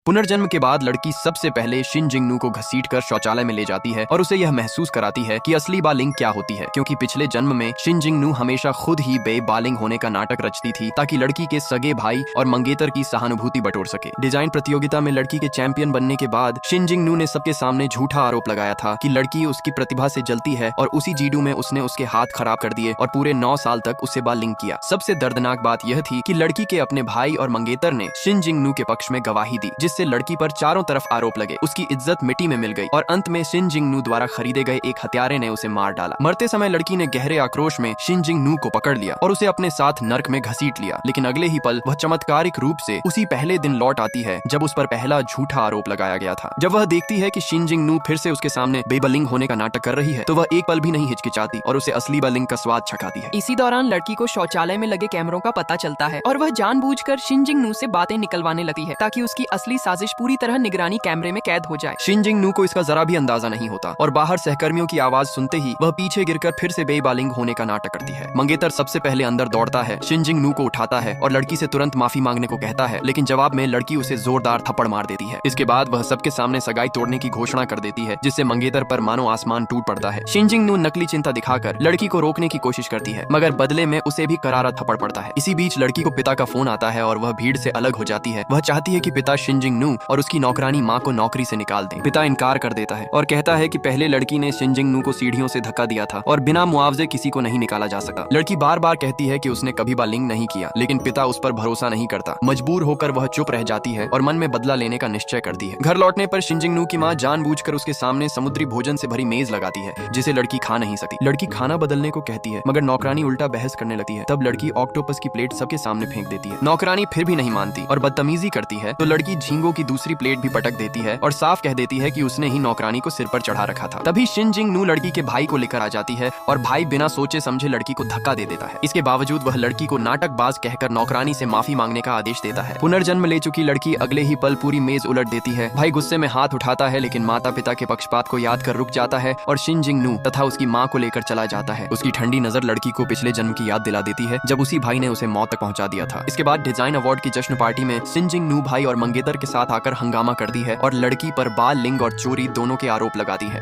पुनर्जन्म के बाद लड़की सबसे पहले शिन जिंगनू को घसीटकर शौचालय में ले जाती है और उसे यह महसूस कराती है कि असली बालिंग क्या होती है, क्योंकि पिछले जन्म में शिन जिंगनू हमेशा खुद ही बालिंग होने का नाटक रचती थी ताकि लड़की के सगे भाई और मंगेतर की सहानुभूति बटोर सके। डिजाइन प्रतियोगिता में लड़की के चैंपियन बनने के बाद शिन जिंगनू ने सबके सामने झूठा आरोप लगाया था कि लड़की उसकी प्रतिभा से जलती है और उसी जीडू में उसने उसके हाथ खराब कर दिए और पूरे 9 साल तक उसे बालिंग किया। सबसे दर्दनाक बात यह थी कि लड़की के अपने भाई और मंगेतर ने शिन जिंगनू के पक्ष में गवाही दी, जिससे लड़की पर चारों तरफ आरोप लगे। उसकी इज्जत मिट्टी में मिल गई और अंत में शिन जिंगनू द्वारा खरीदे गए एक हत्यारे ने उसे मार डाला। मरते समय लड़की ने गहरे आक्रोश में शिन जिंगनू को पकड़ लिया और उसे अपने साथ नर्क में घसीट लिया, लेकिन अगले ही पल वह चमत्कारिक रूप से उसी पहले दिन लौट आती है जब उस पर पहला झूठा आरोप लगाया गया था। जब वह देखती है कि शिन जिंगनू फिर से उसके सामने बेबलिंग होने का नाटक कर रही है तो वह एक पल भी नहीं हिचकिचाती और उसे असली बलिंग का स्वाद चखाती है। इसी दौरान लड़की को शौचालय में लगे कैमरों का पता चलता है और वह जानबूझकर शिन जिंगनू से बातें निकलवाने लगती है ताकि उसकी असली साजिश पूरी तरह निगरानी कैमरे में कैद हो जाए। शिन जिंगनू को इसका जरा भी अंदाजा नहीं होता और बाहर सहकर्मियों की आवाज सुनते ही वह पीछे गिरकर फिर से बेबालिंग होने का नाटक करती है। मंगेतर सबसे पहले अंदर दौड़ता है, शिन जिंगनू को उठाता है और लड़की से तुरंत माफी मांगने को कहता है, लेकिन जवाब में लड़की उसे जोरदार थप्पड़ मार देती है। इसके बाद वह सबके सामने सगाई तोड़ने की घोषणा कर देती है, जिससे मंगेतर पर मानो आसमान टूट पड़ता है। शिन जिंगनू नकली चिंता दिखाकर लड़की को रोकने की कोशिश करती है, मगर बदले में उसे भी करारा थप्पड़ पड़ता है। इसी बीच लड़की को पिता का फोन आता है और वह भीड़ से अलग हो जाती है। वह चाहती है कि पिता शिन जिंगनू और उसकी नौकरानी माँ को नौकरी से निकाल दें। पिता इनकार कर देता है और कहता है कि पहले लड़की ने शिन जिंगनू को सीढ़ियों से धक्का दिया था और बिना मुआवजे किसी को नहीं निकाला जा सका। लड़की बार बार कहती है कि उसने कभी बालिंग नहीं किया, लेकिन पिता उस पर भरोसा नहीं करता। मजबूर होकर वह चुप रह जाती है और मन में बदला लेने का निश्चय करती है। घर लौटने पर शिन जिंगनू की माँ जानबूझकर उसके सामने समुद्री भोजन से भरी मेज लगाती है, जिसे लड़की खा नहीं सकती। लड़की खाना बदलने को कहती है, मगर नौकरानी उल्टा बहस करने लगती है। तब लड़की ऑक्टोपस की प्लेट सबके सामने फेंक देती है। नौकरानी फिर भी नहीं मानती और बदतमीजी करती है तो लड़की झींगों की दूसरी प्लेट भी पटक देती है और साफ कह देती है कि उसने ही नौकरानी को सिर पर चढ़ा रखा था। तभी शिन जिंगनू लड़की के भाई को लेकर आ जाती है और भाई बिना सोचे समझे लड़की को धक्का दे देता है। इसके बावजूद वह लड़की को नाटकबाज कहकर नौकरानी से माफी मांगने का आदेश देता है। पुनर्जन्म ले चुकी लड़की अगले ही पल पूरी मेज उलट देती है। भाई गुस्से में हाथ उठाता है, लेकिन माता पिता के पक्षपात को याद कर रुक जाता है और शिन जिंगनू तथा उसकी माँ को लेकर चला जाता है। उसकी ठंडी नजर लड़की को पिछले जन्म की याद दिला देती है जब उसी भाई ने उसे मौत तक पहुंचा दिया था। इसके बाद डिजाइन अवार्ड की जश्न पार्टी में शिन जिंगनू भाई और मंगेतर के साथ आकर हंगामा करती है और लड़की पर बाल लिंग और चोरी दोनों के आरोप लगाती है।